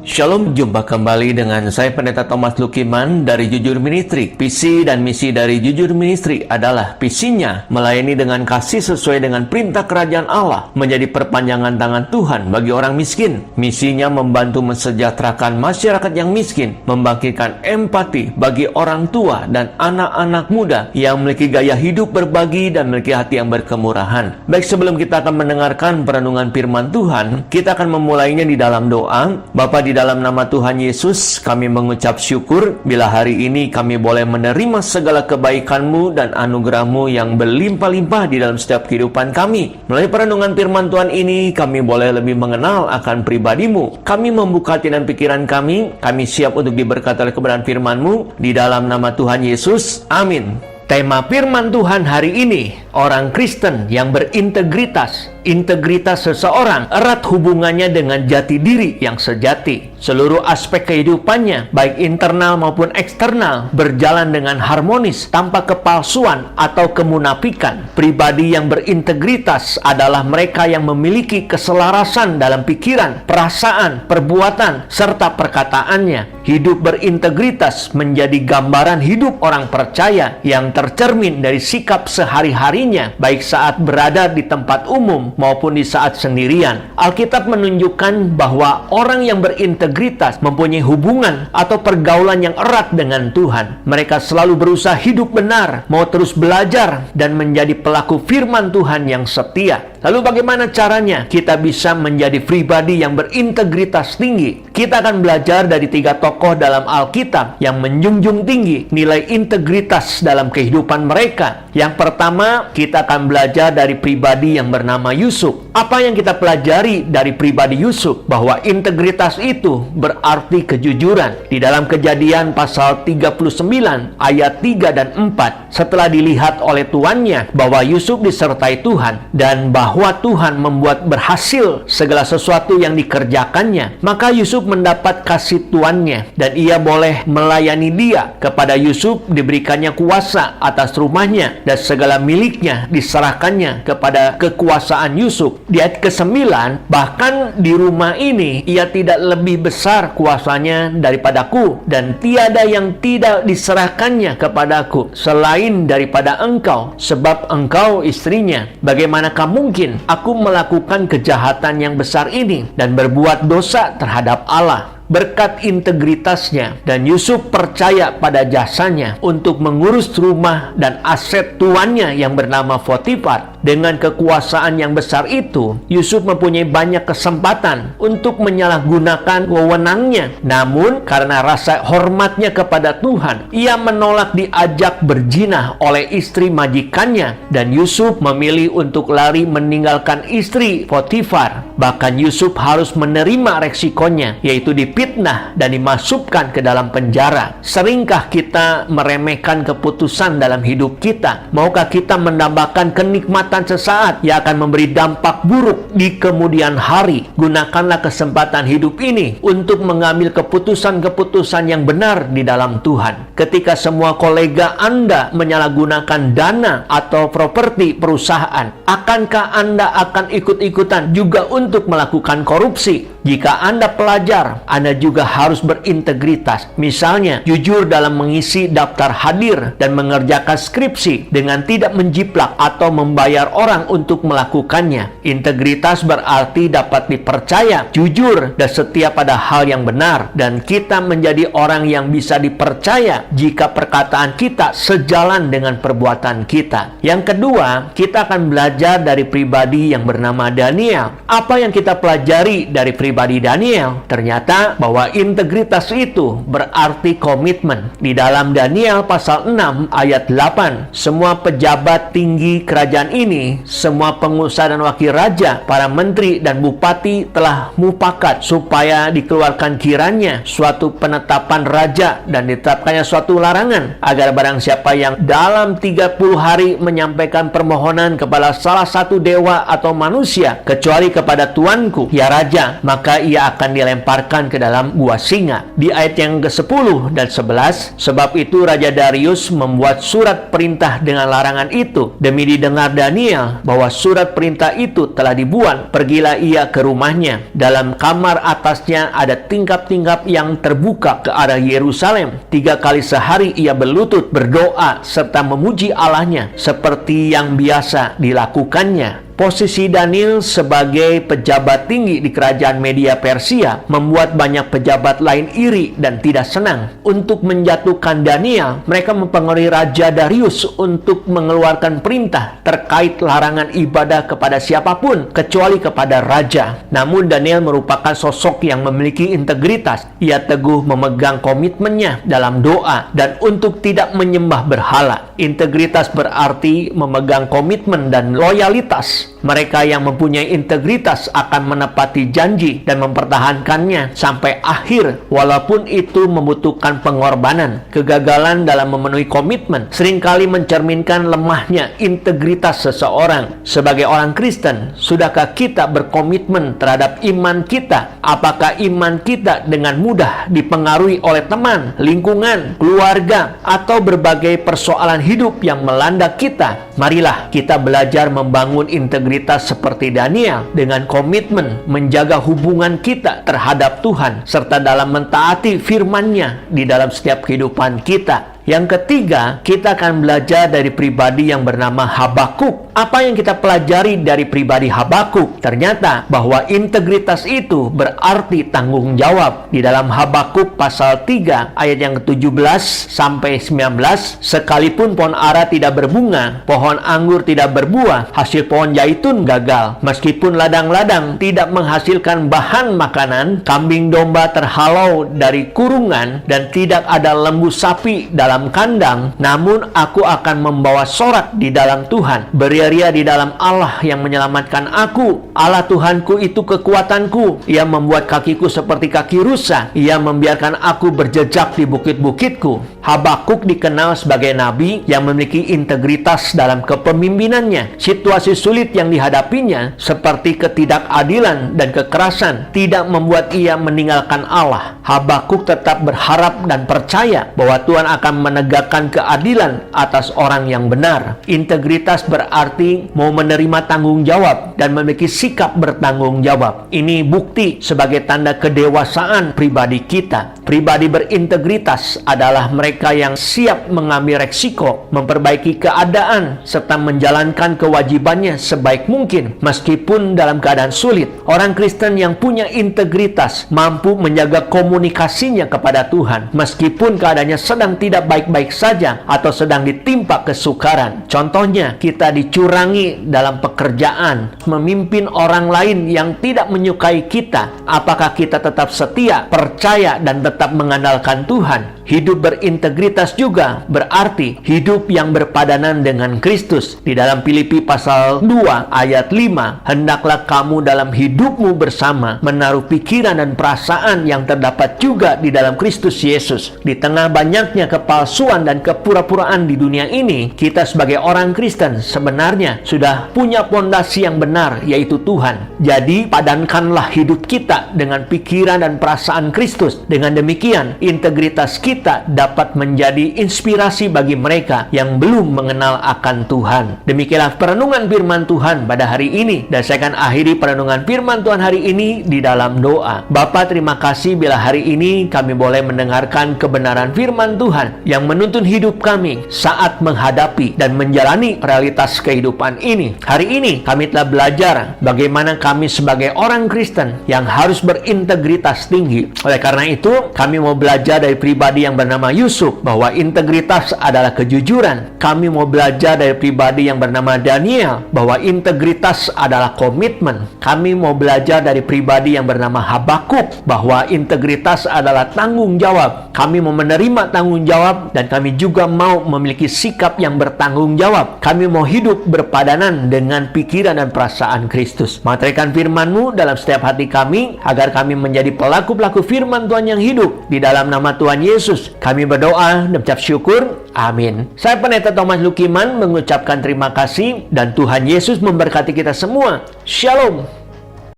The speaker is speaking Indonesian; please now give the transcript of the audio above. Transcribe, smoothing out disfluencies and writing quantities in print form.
Shalom, jumpa kembali dengan saya Pendeta Thomas Lukiman dari Jujur Ministry. Visi dan misi dari Jujur Ministry adalah visinya melayani dengan kasih sesuai dengan perintah kerajaan Allah, menjadi perpanjangan tangan Tuhan bagi orang miskin. Misinya membantu mensejahterakan masyarakat yang miskin, membangkitkan empati bagi orang tua dan anak-anak muda yang memiliki gaya hidup berbagi dan memiliki hati yang berkemurahan. Baik, sebelum kita akan mendengarkan perenungan firman Tuhan, kita akan memulainya di dalam doa. Bapa, di dalam nama Tuhan Yesus, kami mengucap syukur bila hari ini kami boleh menerima segala kebaikan-Mu dan anugerah-Mu yang berlimpah-limpah di dalam setiap kehidupan kami. Melalui perenungan firman Tuhan ini, kami boleh lebih mengenal akan pribadi-Mu. Kami membuka hati dan pikiran kami siap untuk diberkati oleh kebenaran firman-Mu. Di dalam nama Tuhan Yesus, amin. Tema firman Tuhan hari ini, orang Kristen yang berintegritas. Integritas seseorang erat hubungannya dengan jati diri yang sejati. Seluruh aspek kehidupannya, baik internal maupun eksternal, berjalan dengan harmonis tanpa kepalsuan atau kemunafikan. Pribadi yang berintegritas adalah mereka yang memiliki keselarasan dalam pikiran, perasaan, perbuatan, serta perkataannya. Hidup berintegritas menjadi gambaran hidup orang percaya yang tercermin dari sikap sehari-harinya, baik saat berada di tempat umum maupun di saat sendirian. Alkitab menunjukkan bahwa orang yang berintegritas mempunyai hubungan atau pergaulan yang erat dengan Tuhan. Mereka selalu berusaha hidup benar, mau terus belajar, dan menjadi pelaku firman Tuhan yang setia. Lalu bagaimana caranya kita bisa menjadi pribadi yang berintegritas tinggi? Kita akan belajar dari 3 tokoh dalam Alkitab yang menjunjung tinggi nilai integritas dalam kehidupan mereka. Yang pertama, kita akan belajar dari pribadi yang bernama Yusuf. Apa yang kita pelajari dari pribadi Yusuf? Bahwa integritas itu berarti kejujuran. Di dalam Kejadian pasal 39 ayat 3 dan 4, setelah dilihat oleh tuannya bahwa Yusuf disertai Tuhan dan bahwa Tuhan membuat berhasil segala sesuatu yang dikerjakannya, maka Yusuf mendapat kasih tuannya dan ia boleh melayani dia. Kepada Yusuf diberikannya kuasa atas rumahnya dan segala miliknya diserahkannya kepada kekuasaan Yusuf. Di ayat ke-9, bahkan di rumah ini ia tidak lebih besar kuasanya daripadaku, dan tiada yang tidak diserahkannya kepadaku selain daripada engkau, sebab engkau istrinya. Bagaimanakah mungkin aku melakukan kejahatan yang besar ini dan berbuat dosa terhadap Allah? Berkat integritasnya dan Yusuf percaya pada jasanya untuk mengurus rumah dan aset tuannya yang bernama Potifar. Dengan kekuasaan yang besar itu, Yusuf mempunyai banyak kesempatan untuk menyalahgunakan wewenangnya. Namun karena rasa hormatnya kepada Tuhan, ia menolak diajak berzina oleh istri majikannya, dan Yusuf memilih untuk lari meninggalkan istri Potifar. Bahkan Yusuf harus menerima resikonya, yaitu difitnah dan dimasukkan ke dalam penjara. Seringkah kita meremehkan keputusan dalam hidup kita? Maukah kita mendambakan kenikmatan sesaat yang akan memberi dampak buruk di kemudian hari? Gunakanlah kesempatan hidup ini untuk mengambil keputusan-keputusan yang benar di dalam Tuhan. Ketika semua kolega Anda menyalahgunakan dana atau properti perusahaan, akankah Anda akan ikut-ikutan juga untuk melakukan korupsi? Jika Anda pelajar, Anda juga harus berintegritas. Misalnya, jujur dalam mengisi daftar hadir dan mengerjakan skripsi dengan tidak menjiplak atau membayar orang untuk melakukannya. Integritas berarti dapat dipercaya, jujur, dan setia pada hal yang benar. Dan kita menjadi orang yang bisa dipercaya jika perkataan kita sejalan dengan perbuatan kita. Yang kedua, kita akan belajar dari pribadi yang bernama Daniel. Apa yang kita pelajari dari pribadi Daniel? Ternyata bahwa integritas itu berarti komitmen. Di dalam Daniel pasal 6 ayat 8, semua pejabat tinggi kerajaan ini, semua pengusaha dan wakil raja, para menteri dan bupati telah mufakat supaya dikeluarkan kiranya suatu penetapan raja dan ditetapkannya suatu larangan, agar barang siapa yang dalam 30 hari menyampaikan permohonan kepada salah satu dewa atau manusia, kecuali kepada tuanku, ya raja, maka ia akan dilemparkan ke dalam gua singa. Di ayat yang ke-10 dan 11, sebab sebab itu Raja Darius membuat surat perintah dengan larangan itu. Demi didengar Daniel bahwa surat perintah itu telah dibuat, pergilah ia ke rumahnya. Dalam kamar atasnya ada tingkap-tingkap yang terbuka ke arah Yerusalem. 3 kali sehari ia berlutut, berdoa, serta memuji Allahnya seperti yang biasa dilakukannya. Posisi Daniel sebagai pejabat tinggi di kerajaan Media Persia membuat banyak pejabat lain iri dan tidak senang. Untuk menjatuhkan Daniel, mereka mempengaruhi Raja Darius untuk mengeluarkan perintah terkait larangan ibadah kepada siapapun kecuali kepada raja. Namun Daniel merupakan sosok yang memiliki integritas. Ia teguh memegang komitmennya dalam doa dan untuk tidak menyembah berhala. Integritas berarti memegang komitmen dan loyalitas. Mereka yang mempunyai integritas akan menepati janji dan mempertahankannya sampai akhir, walaupun itu membutuhkan pengorbanan. Kegagalan dalam memenuhi komitmen seringkali mencerminkan lemahnya integritas seseorang. Sebagai orang Kristen, sudahkah kita berkomitmen terhadap iman kita? Apakah iman kita dengan mudah dipengaruhi oleh teman, lingkungan, keluarga, atau berbagai persoalan hidup yang melanda kita? Marilah kita belajar membangun integritas seperti Daniel dengan komitmen menjaga hubungan kita terhadap Tuhan serta dalam mentaati firman-Nya di dalam setiap kehidupan kita. Yang ketiga, kita akan belajar dari pribadi yang bernama Habakuk. Apa yang kita pelajari dari pribadi Habakuk? Ternyata bahwa integritas itu berarti tanggung jawab. Di dalam Habakuk pasal 3 ayat yang ke-17 sampai 19, sekalipun pohon ara tidak berbunga, pohon anggur tidak berbuah, hasil pohon zaitun gagal. Meskipun ladang-ladang tidak menghasilkan bahan makanan, kambing domba terhalau dari kurungan, dan tidak ada lembu sapi dalam kandang, namun aku akan membawa sorak di dalam Tuhan, beria-ria di dalam Allah yang menyelamatkan aku. Allah Tuhanku itu kekuatanku. Ia membuat kakiku seperti kaki rusa. Ia membiarkan aku berjejak di bukit-bukitku. Habakuk dikenal sebagai nabi yang memiliki integritas dalam kepemimpinannya. Situasi sulit yang dihadapinya seperti ketidakadilan dan kekerasan tidak membuat ia meninggalkan Allah. Habakuk tetap berharap dan percaya bahwa Tuhan akan menegakkan keadilan atas orang yang benar. Integritas berarti mau menerima tanggung jawab dan memiliki sikap bertanggung jawab. Ini bukti sebagai tanda kedewasaan pribadi kita. Pribadi berintegritas adalah mereka yang siap mengambil resiko, memperbaiki keadaan, serta menjalankan kewajibannya sebaik mungkin meskipun dalam keadaan sulit. Orang Kristen yang punya integritas mampu menjaga komunikasinya kepada Tuhan meskipun keadaannya sedang tidak baik-baik saja atau sedang ditimpa kesukaran. Contohnya, kita dicurangi dalam pekerjaan, memimpin orang lain yang tidak menyukai kita. Apakah kita tetap setia, percaya, dan tetap mengandalkan Tuhan? Hidup berintegritas juga berarti hidup yang berpadanan dengan Kristus. Di dalam Filipi pasal 2 ayat 5, hendaklah kamu dalam hidupmu bersama menaruh pikiran dan perasaan yang terdapat juga di dalam Kristus Yesus. Di tengah banyaknya kepalsuan dan kepura-puraan di dunia ini, kita sebagai orang Kristen sebenarnya sudah punya pondasi yang benar, yaitu Tuhan. Jadi padankanlah hidup kita dengan pikiran dan perasaan Kristus. Dengan demikian, integritas kita dapat menjadi inspirasi bagi mereka yang belum mengenal akan Tuhan. Demikianlah perenungan firman Tuhan pada hari ini, dan saya akan akhiri perenungan firman Tuhan hari ini di dalam doa. Bapa, terima kasih bila hari ini kami boleh mendengarkan kebenaran firman Tuhan yang menuntun hidup kami saat menghadapi dan menjalani realitas kehidupan ini. Hari ini kami telah belajar bagaimana kami sebagai orang Kristen yang harus berintegritas tinggi. Oleh karena itu, kami mau belajar dari pribadi yang bernama Yusuf bahwa integritas adalah kejujuran. Kami mau belajar dari pribadi yang bernama Daniel bahwa integritas adalah komitmen. Kami mau belajar dari pribadi yang bernama Habakuk bahwa integritas adalah tanggung jawab. Kami mau menerima tanggung jawab dan kami juga mau memiliki sikap yang bertanggung jawab. Kami mau hidup berpadanan dengan pikiran dan perasaan Kristus. Materikan firman-Mu dalam setiap hati kami agar kami menjadi pelaku-pelaku firman Tuhan yang hidup. Di dalam nama Tuhan Yesus kami berdoa dan ucap syukur. Amin. Saya Pendeta Thomas Lukiman mengucapkan terima kasih dan Tuhan Yesus memberkati kita semua. Shalom.